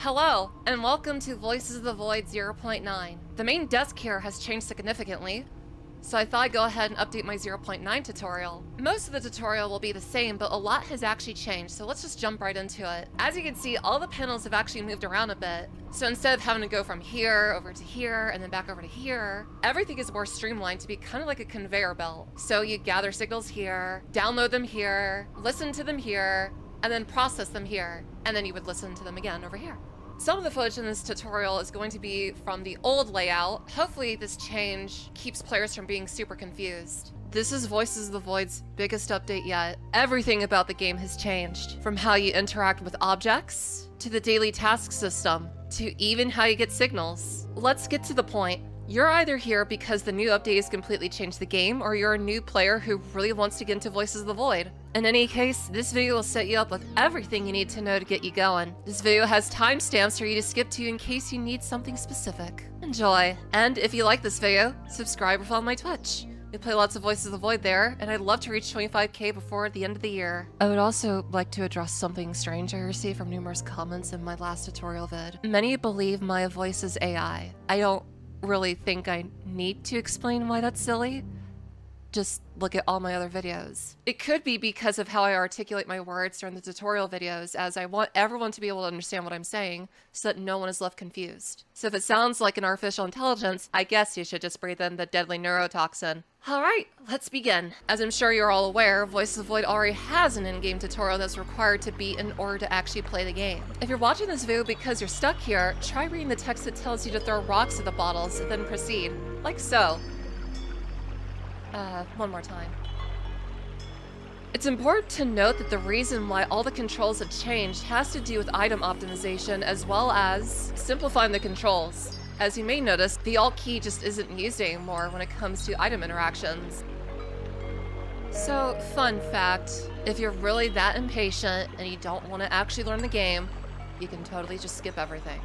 Hello, and welcome to Voices of the Void 0.9. The main desk here has changed significantly, so I thought I'd go ahead and update my 0.9 tutorial. Most of the tutorial will be the same, but a lot has actually changed, so let's just jump right into it. As you can see, all the panels have actually moved around a bit, so instead of having to go from here over to here and then back over to here, everything is more streamlined to be kind of like a conveyor belt. So you gather signals here, download them here, listen to them here, and then process them here, and then you would listen to them again over here. Some of the footage in this tutorial is going to be from the old layout. Hopefully this change keeps players from being super confused. This is Voices of the Void's biggest update yet. Everything about the game has changed, from how you interact with objects, to the daily task system, to even how you get signals. Let's get to the point. You're either here because the new update has completely changed the game, or you're a new player who really wants to get into Voices of the Void. In any case, this video will set you up with everything you need to know to get you going. This video has timestamps for you to skip to in case you need something specific. Enjoy! And if you like this video, subscribe or follow my Twitch. We play lots of Voices of the Void there, and I'd love to reach 25k before the end of the year. I would also like to address something strange I received from numerous comments in my last tutorial vid. Many believe my voice is AI. I don't really think I need to explain why that's silly. Just look at all my other videos. It could be because of how I articulate my words during the tutorial videos, as I want everyone to be able to understand what I'm saying so that no one is left confused. So if it sounds like an artificial intelligence, I guess you should just breathe in the deadly neurotoxin. Alright, let's begin. As I'm sure you're all aware, Voices of the Void already has an in-game tutorial that's required to beat in order to actually play the game. If you're watching this video because you're stuck here, try reading the text that tells you to throw rocks at the bottles, then proceed. Like so. One more time. It's important to note that the reason why all the controls have changed has to do with item optimization as well as simplifying the controls. As you may notice, the Alt key just isn't used anymore when it comes to item interactions. So, fun fact, if you're really that impatient and you don't want to actually learn the game, you can totally just skip everything.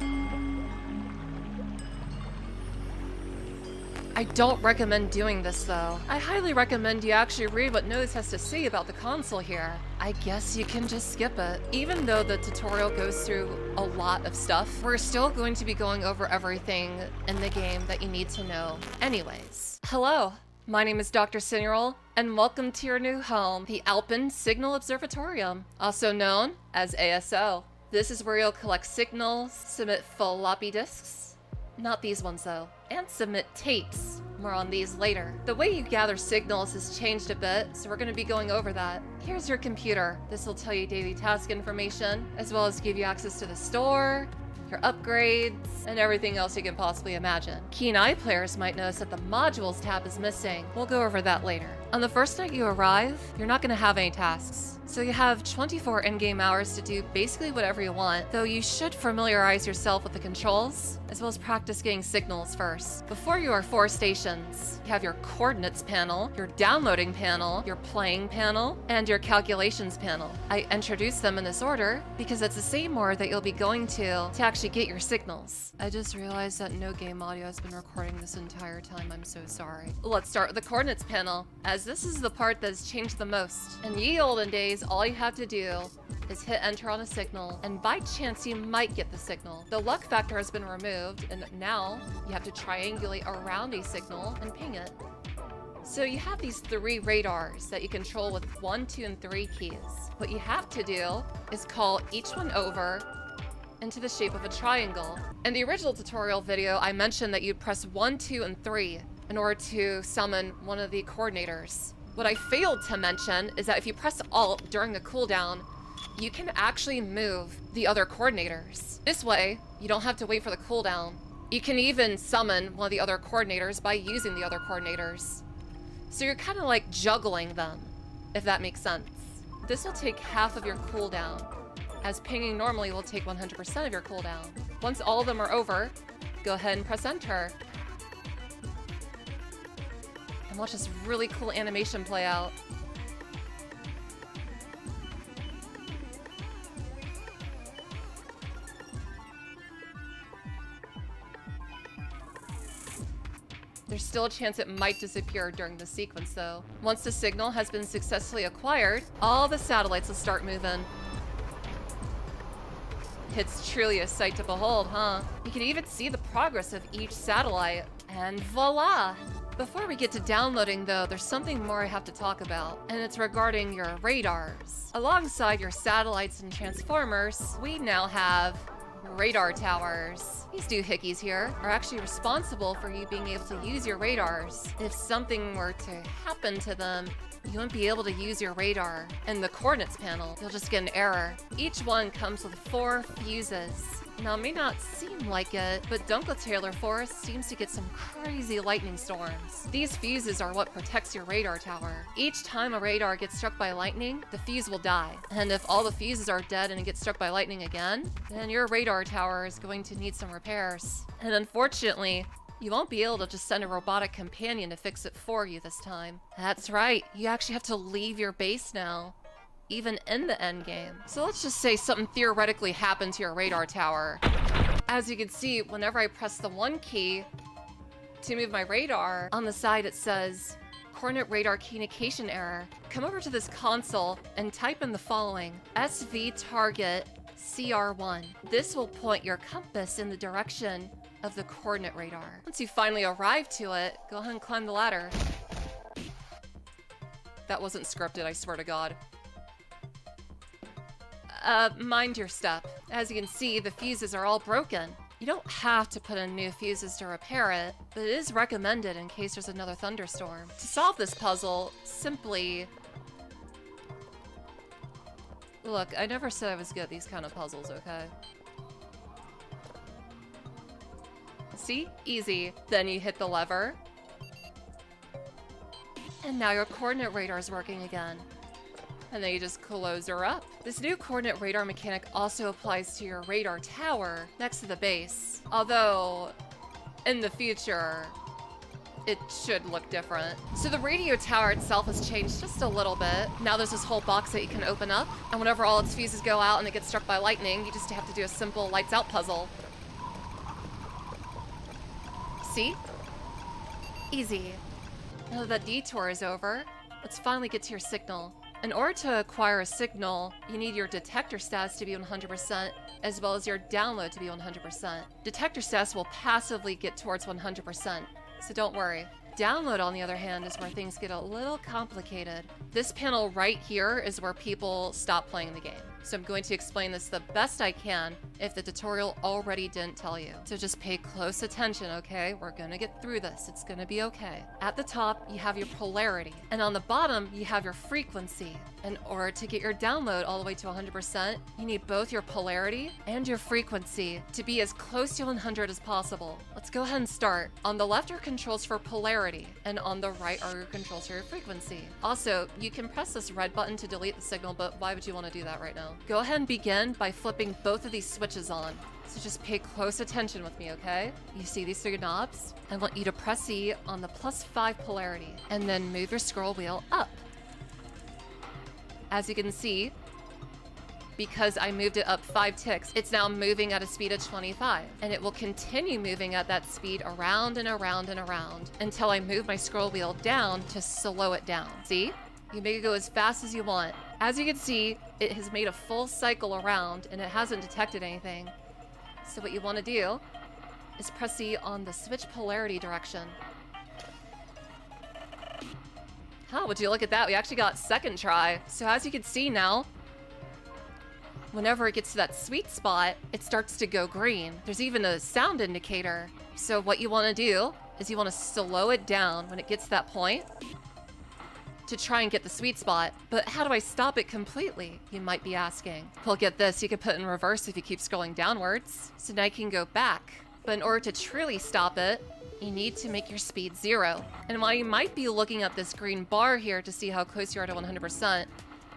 I don't recommend doing this though. I highly recommend you actually read what Nose has to say about the console here. I guess you can just skip it. Even though the tutorial goes through a lot of stuff, we're still going to be going over everything in the game that you need to know anyways. Hello, my name is Dr. Ariral, and welcome to your new home, the Alpine Signal Observatorium, also known as ASO. This is where you'll collect signals, submit floppy disks, not these ones though, and submit tapes. More on these later. The way you gather signals has changed a bit, so we're going to be going over that. Here's your computer. This will tell you daily task information, as well as give you access to the store, your upgrades, and everything else you can possibly imagine. Keen Eye players might notice that the Modules tab is missing. We'll go over that later. On the first night you arrive, you're not going to have any tasks. So you have 24 in-game hours to do basically whatever you want, though you should familiarize yourself with the controls, as well as practice getting signals first. Before you are 4 stations. You have your coordinates panel, your downloading panel, your playing panel, and your calculations panel. I introduced them in this order because it's the same order that you'll be going to actually get your signals. I just realized that no game audio has been recording this entire time. I'm so sorry. Let's start with the coordinates panel, as this is the part that has changed the most. In ye olden days, all you have to do is hit enter on a signal, and by chance you might get the signal. The luck factor has been removed, and now you have to triangulate around a signal and ping it. So you have these 3 radars that you control with 1, 2, and 3 keys. What you have to do is call each one over into the shape of a triangle. In the original tutorial video, I mentioned that you'd press 1, 2, and 3 in order to summon one of the coordinators. What I failed to mention is that if you press Alt during the cooldown, you can actually move the other coordinators. This way, you don't have to wait for the cooldown. You can even summon one of the other coordinators by using the other coordinators. So you're kind of like juggling them, if that makes sense. This will take half of your cooldown, as pinging normally will take 100% of your cooldown. Once all of them are over, go ahead and press enter. And watch this really cool animation play out. There's still a chance it might disappear during the sequence though. Once the signal has been successfully acquired, all the satellites will start moving. It's truly a sight to behold, huh? You can even see the progress of each satellite. And voila! Before we get to downloading though, there's something more I have to talk about, and it's regarding your radars. Alongside your satellites and transformers, we now have radar towers. These doohickeys here are actually responsible for you being able to use your radars. If something were to happen to them, you won't be able to use your radar. In the coordinates panel, you'll just get an error. Each one comes with 4 fuses. Now, it may not seem like it, but Dunkeltaler Forest seems to get some crazy lightning storms. These fuses are what protects your radar tower. Each time a radar gets struck by lightning, the fuse will die. And if all the fuses are dead and it gets struck by lightning again, then your radar tower is going to need some repairs. And unfortunately, you won't be able to just send a robotic companion to fix it for you this time. That's right, you actually have to leave your base now, even in the endgame. So let's just say something theoretically happened to your radar tower. As you can see, whenever I press the 1 key to move my radar, on the side it says, coordinate radar communication error. Come over to this console and type in the following, SV target CR1. This will point your compass in the direction of the coordinate radar. Once you finally arrive to it, go ahead and climb the ladder. That wasn't scripted, I swear to God. Mind your step. As you can see, the fuses are all broken. You don't have to put in new fuses to repair it, but it is recommended in case there's another thunderstorm. To solve this puzzle, simply... Look, I never said I was good at these kind of puzzles, okay? See? Easy. Then you hit the lever. And now your coordinate radar is working again. And then you just close her up. This new coordinate radar mechanic also applies to your radar tower next to the base. Although, in the future, it should look different. So the radio tower itself has changed just a little bit. Now there's this whole box that you can open up, and whenever all its fuses go out and it gets struck by lightning, you just have to do a simple lights out puzzle. See? Easy. Now that detour is over, let's finally get to your signal. In order to acquire a signal, you need your detector status to be 100%, as well as your download to be 100%. Detector status will passively get towards 100%, so don't worry. Download, on the other hand, is where things get a little complicated. This panel right here is where people stop playing the game. So I'm going to explain this the best I can if the tutorial already didn't tell you. So just pay close attention, okay? We're gonna get through this. It's gonna be okay. At the top, you have your polarity. And on the bottom, you have your frequency. In order to get your download all the way to 100%, you need both your polarity and your frequency to be as close to 100 as possible. Let's go ahead and start. On the left are controls for polarity, and on the right are your controls for your frequency. Also, you can press this red button to delete the signal, but why would you want to do that right now? Go ahead and begin by flipping both of these switches on. So just pay close attention with me, okay? You see these 3 knobs? I want you to press E on the +5 polarity, and then move your scroll wheel up. As you can see, because I moved it up 5 ticks, it's now moving at a speed of 25, and it will continue moving at that speed around and around and around until I move my scroll wheel down to slow it down. See? You make it go as fast as you want. As you can see, it has made a full cycle around and it hasn't detected anything. So what you want to do is press E on the switch polarity direction. Huh, would you look at that? We actually got second try. So as you can see now, whenever it gets to that sweet spot, it starts to go green. There's even a sound indicator. So what you want to do is you want to slow it down when it gets to that point to try and get the sweet spot. But how do I stop it completely? You might be asking. Well, get this, you can put it in reverse if you keep scrolling downwards. So now you can go back. But in order to truly stop it, you need to make your speed 0. And while you might be looking at this green bar here to see how close you are to 100%,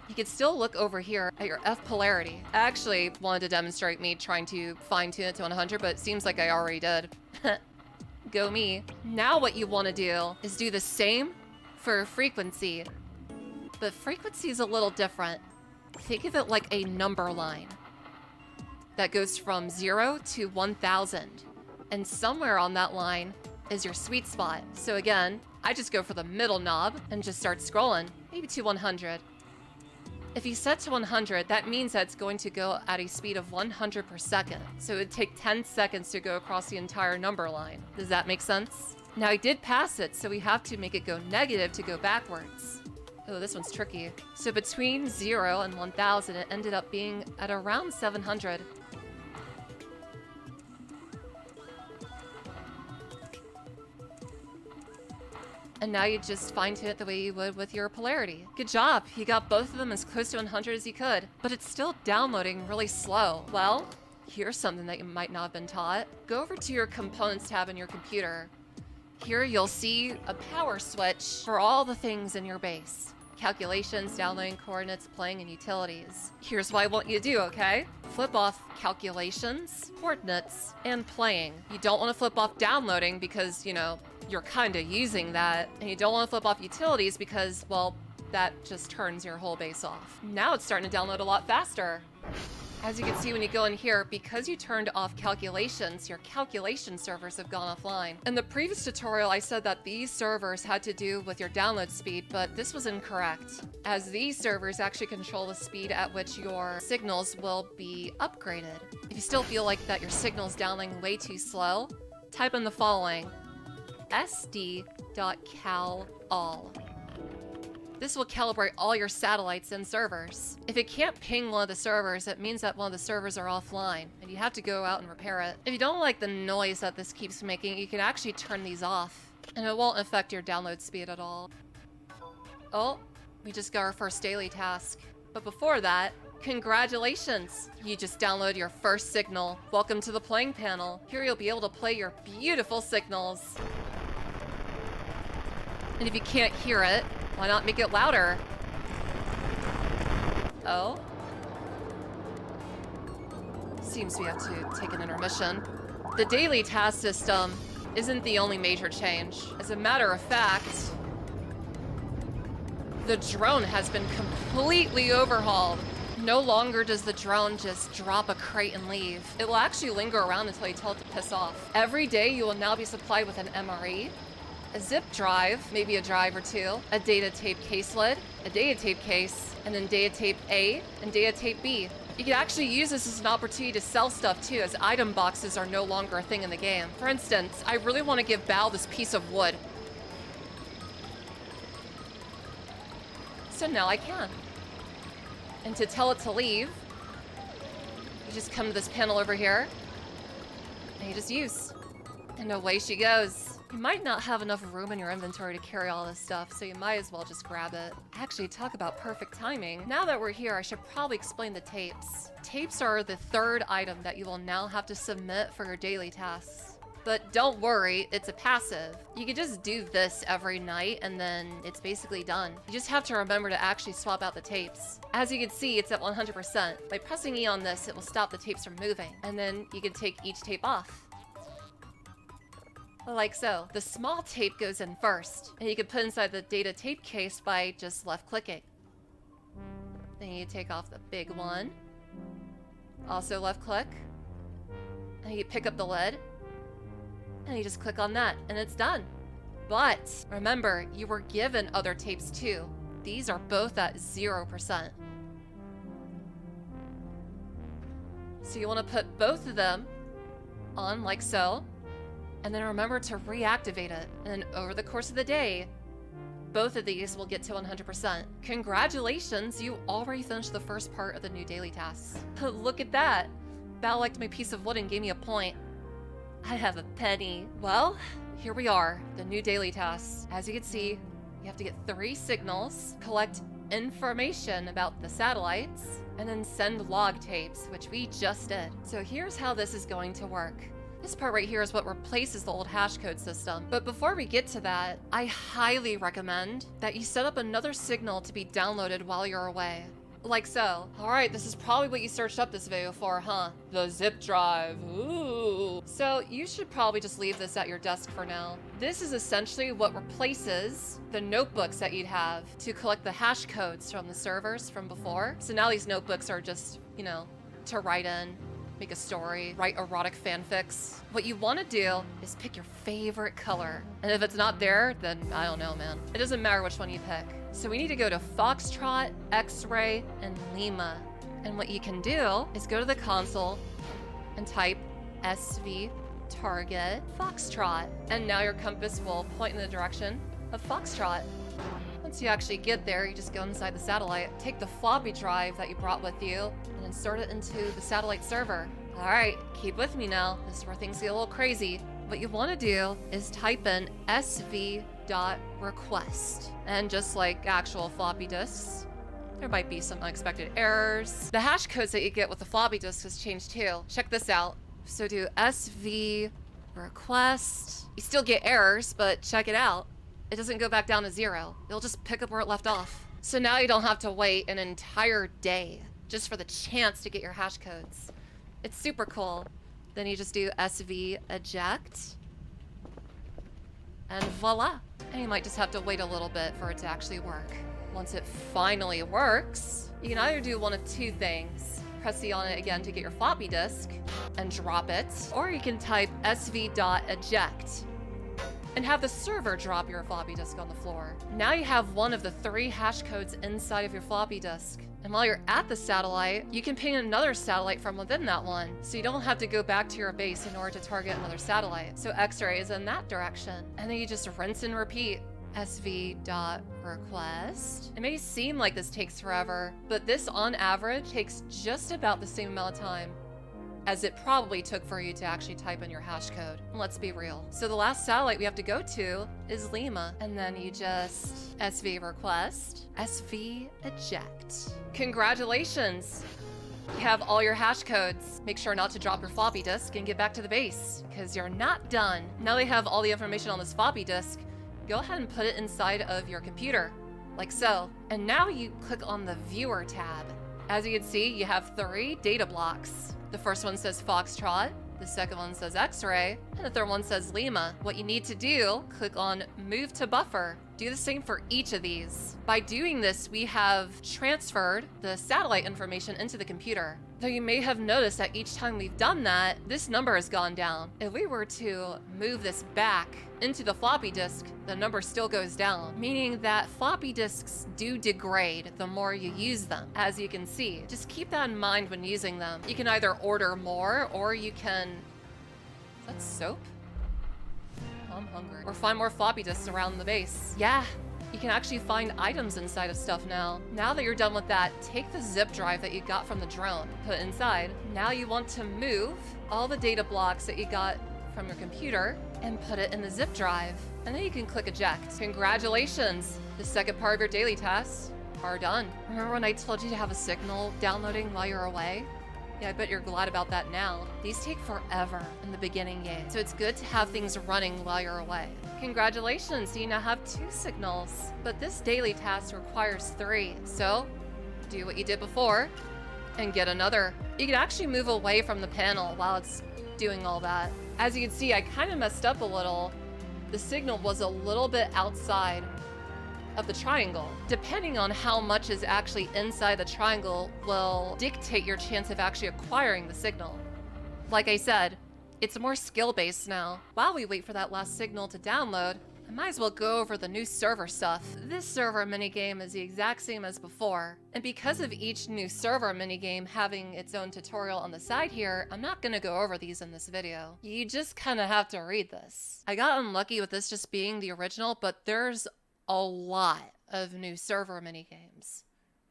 you can still look over here at your F polarity. I actually wanted to demonstrate me trying to fine tune it to 100, but it seems like I already did. Go me. Now what you want to do is do the same for frequency, but frequency is a little different. Think of it like a number line that goes from 0 to 1000, and somewhere on that line is your sweet spot. So again, I just go for the middle knob and just start scrolling, maybe to 100. If you set to 100, that means that it's going to go at a speed of 100 per second. So it would take 10 seconds to go across the entire number line. Does that make sense? Now, he did pass it, so we have to make it go negative to go backwards. Oh, this one's tricky. So between 0 and 1000, it ended up being at around 700. And now you just fine-tune it the way you would with your polarity. Good job, you got both of them as close to 100 as you could, but it's still downloading really slow. Well, here's something that you might not have been taught. Go over to your Components tab in your computer. Here you'll see a power switch for all the things in your base. Calculations, downloading, coordinates, playing, and utilities. Here's what I want you to do, okay? Flip off calculations, coordinates, and playing. You don't want to flip off downloading because, you know, you're kind of using that. And you don't want to flip off utilities because, well, that just turns your whole base off. Now it's starting to download a lot faster. As you can see when you go in here, because you turned off calculations, your calculation servers have gone offline. In the previous tutorial, I said that these servers had to do with your download speed, but this was incorrect, as these servers actually control the speed at which your signals will be upgraded. If you still feel like that your signal's downloading way too slow, type in the following: sd.cal_all. This will calibrate all your satellites and servers. If it can't ping one of the servers, it means that one of the servers are offline, and you have to go out and repair it. If you don't like the noise that this keeps making, you can actually turn these off, and it won't affect your download speed at all. Oh, we just got our first daily task. But before that, congratulations! You just downloaded your first signal. Welcome to the playing panel. Here you'll be able to play your beautiful signals. And if you can't hear it, why not make it louder? Oh? Seems we have to take an intermission. The daily task system isn't the only major change. As a matter of fact, the drone has been completely overhauled. No longer does the drone just drop a crate and leave. It will actually linger around until you tell it to piss off. Every day you will now be supplied with an MRE, a zip drive, maybe a drive or two, a data tape case lid, a data tape case, and then data tape A and data tape B. You can actually use this as an opportunity to sell stuff too, as item boxes are no longer a thing in the game. For instance, I really want to give Bao this piece of wood. So now I can. And to tell it to leave, you just come to this panel over here, and you just use. And away she goes. You might not have enough room in your inventory to carry all this stuff, so you might as well just grab it. Actually, talk about perfect timing. Now that we're here, I should probably explain the tapes. Tapes are the third item that you will now have to submit for your daily tasks. But don't worry, it's a passive. You can just do this every night and then it's basically done. You just have to remember to actually swap out the tapes. As you can see, it's at 100%. By pressing E on this, it will stop the tapes from moving. And then you can take each tape off. Like so. The small tape goes in first, and you can put inside the data tape case by just left-clicking. Then you take off the big one. Also left-click. And you pick up the lid. And you just click on that, and it's done. But remember, you were given other tapes too. These are both at 0%. So you want to put both of them on like so. And then remember to reactivate it. And then over the course of the day, both of these will get to 100%. Congratulations, you already finished the first part of the new daily tasks. Look at that. Bao liked my piece of wood and gave me a point. I have a penny. Well, here we are, the new daily tasks. As you can see, you have to get 3 signals, collect information about the satellites, and then send log tapes, which we just did. So here's how this is going to work. This part right here is what replaces the old hash code system. But before we get to that, I highly recommend that you set up another signal to be downloaded while you're away. Like so. Alright, this is probably what you searched up this video for, huh? The zip drive. Ooh. So you should probably just leave this at your desk for now. This is essentially what replaces the notebooks that you'd have to collect the hash codes from the servers from before. So now these notebooks are just, you know, to write in make a story, write erotic fanfics. What you want to do is pick your favorite color. And if it's not there, then I don't know, man. It doesn't matter which one you pick. So we need to go to Foxtrot, X-Ray, and Lima. And what you can do is go to the console and type SV target Foxtrot. And now your compass will point in the direction of Foxtrot. Once you actually get there, you just go inside the satellite, take the floppy drive that you brought with you, and insert it into the satellite server. All right, keep with me now. This is where things get a little crazy. What you want to do is type in sv.request. And just like actual floppy disks, there might be some unexpected errors. The hash codes that you get with the floppy disk has changed too. Check this out. So do sv request. You still get errors, but check it out. It doesn't go back down to 0. It'll just pick up where it left off. So now you don't have to wait an entire day just for the chance to get your hash codes. It's super cool. Then you just do sv eject, and voila. And you might just have to wait a little bit for it to actually work. Once it finally works, you can either do one of two things. Press C on it again to get your floppy disk and drop it, or you can type sv.eject and have the server drop your floppy disk on the floor. Now you have one of the 3 hash codes inside of your floppy disk. And while you're at the satellite, you can ping another satellite from within that one, so you don't have to go back to your base in order to target another satellite. So X-ray is in that direction. And then you just rinse and repeat. sv.request. It may seem like this takes forever, but this on average takes just about the same amount of time as it probably took for you to actually type in your hash code. Let's be real. So the last satellite we have to go to is Lima, and then you just sv request, sv eject. Congratulations! You have all your hash codes. Make sure not to drop your floppy disk and get back to the base, because you're not done. Now they have all the information on this floppy disk. Go ahead and put it inside of your computer, like so. And now you click on the Viewer tab. As you can see, you have 3 data blocks. The first one says Foxtrot, the second one says X-Ray, and the third one says Lima. What you need to do, click on Move to Buffer. Do the same for each of these. By doing this, we have transferred the satellite information into the computer. Though you may have noticed that each time we've done that, this number has gone down. If we were to move this back into the floppy disk, the number still goes down, meaning that floppy disks do degrade the more you use them, as you can see. Just keep that in mind when using them. You can either order more, or you can... Is that soap? Oh, I'm hungry. Or find more floppy disks around the base. Yeah. You can actually find items inside of stuff now. Now that you're done with that, take the zip drive that you got from the drone, put it inside. Now you want to move all the data blocks that you got from your computer and put it in the zip drive. And then you can click eject. Congratulations! The second part of your daily tasks are done. Remember when I told you to have a signal downloading while you're away? Yeah, I bet you're glad about that now. These take forever in the beginning game, so it's good to have things running while you're away. Congratulations, you now have 2 signals. But this daily task requires 3, so do what you did before and get another. You can actually move away from the panel while it's doing all that. As you can see, I kind of messed up a little. The signal was a little bit outside of the triangle. Depending on how much is actually inside the triangle will dictate your chance of actually acquiring the signal. Like I said, it's more skill-based now. While we wait for that last signal to download, I might as well go over the new server stuff. This server minigame is the exact same as before, and because of each new server minigame having its own tutorial on the side here, I'm not gonna go over these in this video. You just kinda have to read this. I got unlucky with this just being the original, but there's a lot of new server minigames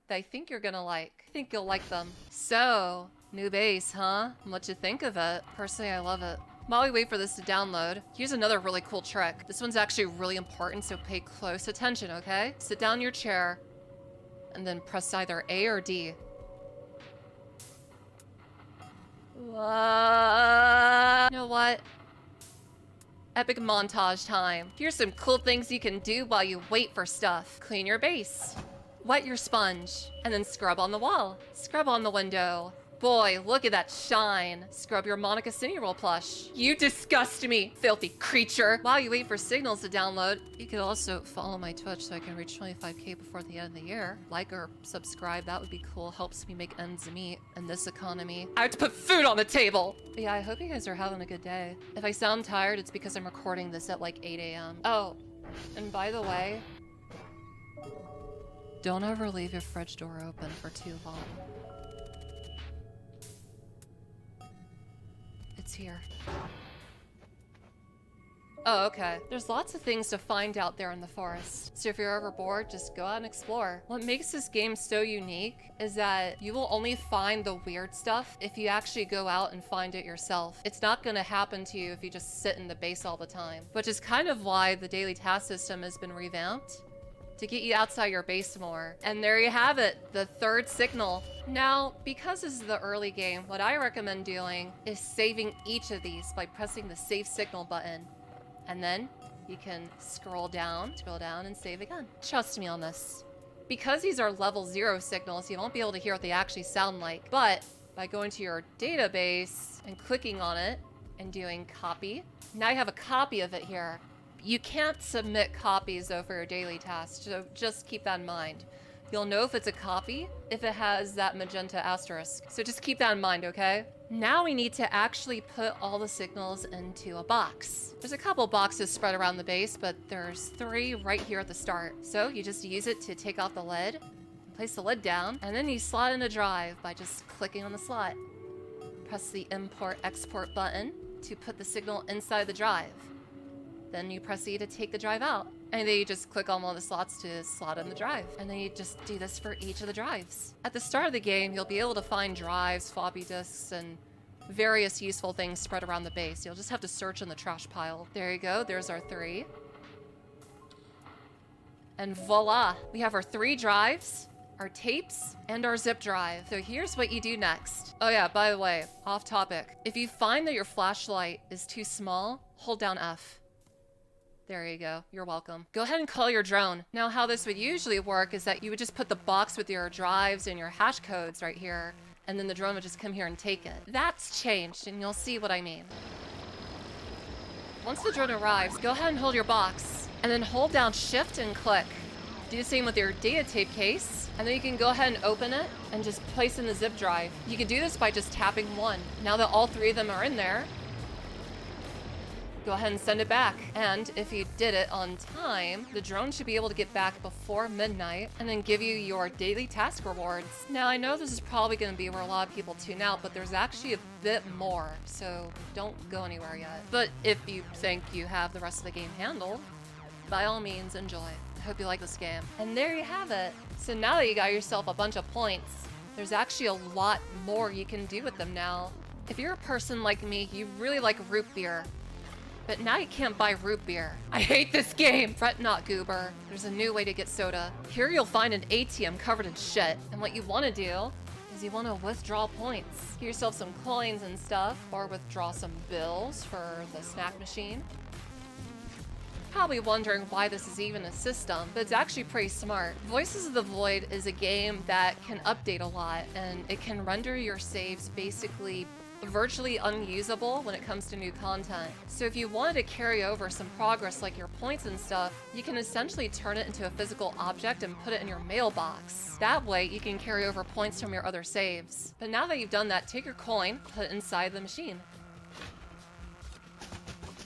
that I think you're gonna like. I think you'll like them. So, new base, huh? What you think of it? Personally, I love it. While we wait for this to download, here's another really cool trick. This one's actually really important, so pay close attention, okay? Sit down in your chair, and then press either A or D. You know what? Epic montage time. Here's some cool things you can do while you wait for stuff. Clean your base. Wet your sponge, and then scrub on the wall. Scrub on the window. boy, look at that shine. Scrub your Monica Cineroll plush. You disgust me, filthy creature. While you wait for signals to download, you could also follow my Twitch so I can reach 25K before the end of the year. Like or subscribe, that would be cool. Helps me make ends meet in this economy. I have to put food on the table. But yeah, I hope you guys are having a good day. If I sound tired, it's because I'm recording this at like 8 a.m. Oh, and by the way, don't ever leave your fridge door open for too long. It's here. Oh, okay. There's lots of things to find out there in the forest. So if you're ever bored, just go out and explore. What makes this game so unique is that you will only find the weird stuff if you actually go out and find it yourself. It's not gonna happen to you if you just sit in the base all the time, which is kind of why the daily task system has been revamped, to get you outside your base more. And there you have it, the third signal. Now, because this is the early game, what I recommend doing is saving each of these by pressing the save signal button. And then you can scroll down and save again. Trust me on this. Because these are level 0 signals, you won't be able to hear what they actually sound like. But by going to your database and clicking on it and doing copy, now you have a copy of it here. You can't submit copies though for your daily tasks, so just keep that in mind. You'll know if it's a copy if it has that magenta asterisk. So just keep that in mind, okay? Now we need to actually put all the signals into a box. There's a couple boxes spread around the base, but there's 3 right here at the start. So you just use it to take off the lid, place the lid down, and then you slot in a drive by just clicking on the slot. Press the import/export button to put the signal inside the drive. Then you proceed to take the drive out. And then you just click on one of the slots to slot in the drive. And then you just do this for each of the drives. At the start of the game, you'll be able to find drives, floppy disks, and various useful things spread around the base. You'll just have to search in the trash pile. There you go, there's our 3. And voila, we have our 3 drives, our tapes, and our zip drive. So here's what you do next. Oh yeah, by the way, off topic. If you find that your flashlight is too small, hold down F. There you go. You're welcome. Go ahead and call your drone. Now, how this would usually work is that you would just put the box with your drives and your hash codes right here, and then the drone would just come here and take it. That's changed, and you'll see what I mean. Once the drone arrives, go ahead and hold your box, and then hold down Shift and click. Do the same with your data tape case, and then you can go ahead and open it and just place in the zip drive. You can do this by just tapping 1. Now that all 3 of them are in there, go ahead and send it back. And if you did it on time, the drone should be able to get back before midnight and then give you your daily task rewards. Now, I know this is probably going to be where a lot of people tune out, but there's actually a bit more, so don't go anywhere yet. But if you think you have the rest of the game handled, by all means, enjoy. I hope you like this game. And there you have it. So now that you got yourself a bunch of points, there's actually a lot more you can do with them now. If you're a person like me, you really like root beer. But now you can't buy root beer. I hate this game! Fret not, goober. There's a new way to get soda. Here you'll find an ATM covered in shit. And what you want to do is you want to withdraw points. Get yourself some coins and stuff, or withdraw some bills for the snack machine. Probably wondering why this is even a system, but it's actually pretty smart. Voices of the Void is a game that can update a lot, and it can render your saves basically virtually unusable when it comes to new content. So if you wanted to carry over some progress like your points and stuff, you can essentially turn it into a physical object and put it in your mailbox. That way you can carry over points from your other saves. But now that you've done that, take your coin, put it inside the machine.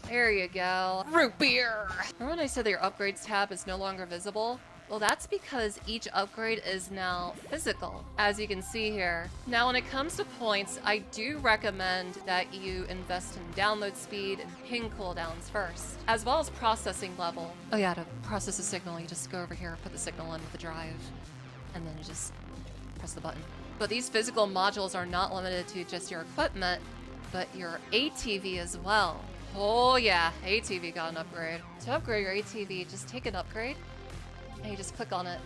There you go. Root beer! Remember when I said that your upgrades tab is no longer visible? Well, that's because each upgrade is now physical, as you can see here. Now, when it comes to points, I do recommend that you invest in download speed and ping cooldowns first, as well as processing level. Oh yeah, to process a signal, you just go over here, put the signal in with the drive, and then you just press the button. But these physical modules are not limited to just your equipment, but your ATV as well. Oh yeah, ATV got an upgrade. To upgrade your ATV, just take an upgrade, and you just click on it,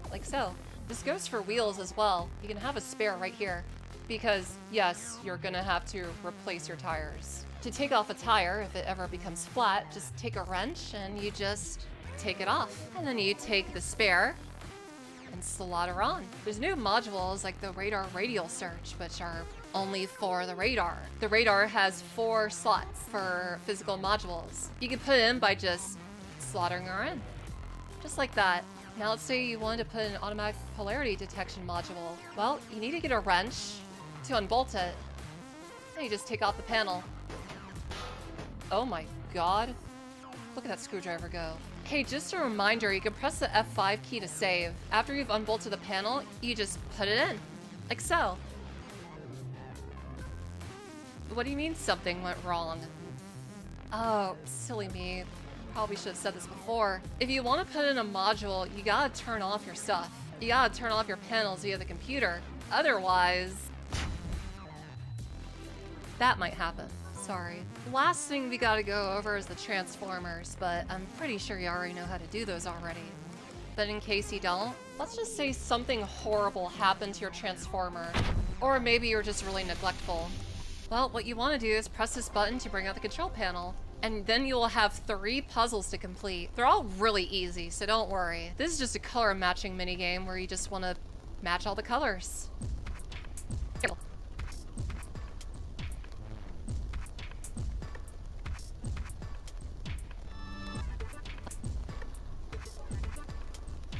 like so. This goes for wheels as well. You can have a spare right here, because yes, you're gonna have to replace your tires. To take off a tire, if it ever becomes flat, just take a wrench and you just take it off. And then you take the spare, and slaughter on. There's new modules like the radar radial search, which are only for the radar. The radar has 4 slots for physical modules. You can put it in by just slaughtering her in. Just like that. Now let's say you wanted to put an automatic polarity detection module. Well, you need to get a wrench to unbolt it. And you just take off the panel. Oh my god. Look at that screwdriver go. Hey, just a reminder, you can press the F5 key to save. After you've unbolted the panel, you just put it in. Like so. What do you mean something went wrong? Oh, silly me. Probably should have said this before. If you want to put in a module, you gotta turn off your stuff. You gotta turn off your panels via the computer. Otherwise, that might happen. Sorry. Last thing we gotta go over is the transformers, but I'm pretty sure you already know how to do those already. But in case you don't, let's just say something horrible happened to your transformer. Or maybe you're just really neglectful. Well, what you want to do is press this button to bring out the control panel. And then you will have 3 puzzles to complete. They're all really easy, so don't worry. This is just a color matching minigame where you just want to match all the colors.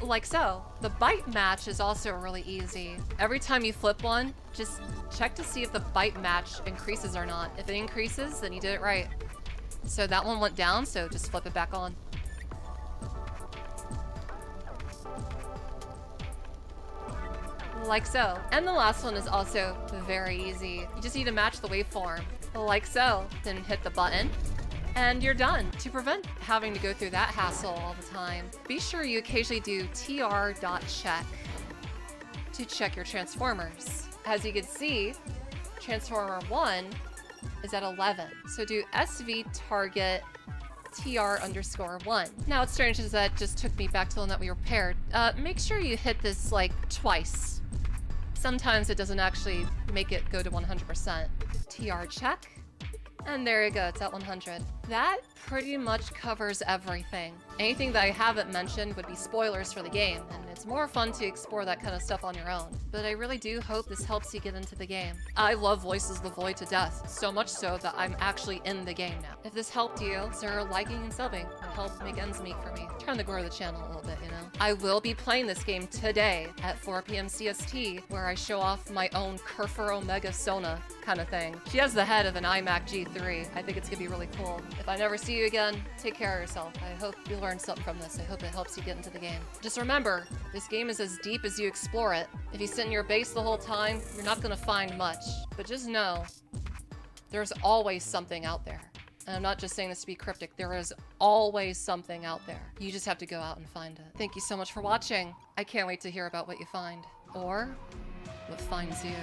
Like so. The bite match is also really easy. Every time you flip one, just check to see if the bite match increases or not. If it increases, then you did it right. So that one went down, so just flip it back on. Like so. And the last one is also very easy. You just need to match the waveform. Like so. Then hit the button. And you're done. To prevent having to go through that hassle all the time, be sure you occasionally do tr.check to check your transformers. As you can see, Transformer 1 is at 11. So do SV target tr_1. Now what's strange is that just took me back to the one that we repaired. Make sure you hit this like twice. Sometimes it doesn't actually make it go to 100%. TR check. And there you go, it's at 100. That pretty much covers everything. Anything that I haven't mentioned would be spoilers for the game, and it's more fun to explore that kind of stuff on your own. But I really do hope this helps you get into the game. I love Voices of the Void to death, so much so that I'm actually in the game now. If this helped you, consider liking and subbing. It helps make ends meet for me. Trying to grow the channel a little bit, you know? I will be playing this game today at 4 p.m. CST, where I show off my own Kerfer Omega Sona kind of thing. She has the head of an iMac G3. I think it's gonna be really cool. If I never see you again, take care of yourself. I hope you learned something from this. I hope it helps you get into the game. Just remember, this game is as deep as you explore it. If you sit in your base the whole time, you're not gonna find much. But just know, there's always something out there. And I'm not just saying this to be cryptic, there is always something out there. You just have to go out and find it. Thank you so much for watching. I can't wait to hear about what you find. Or what finds you.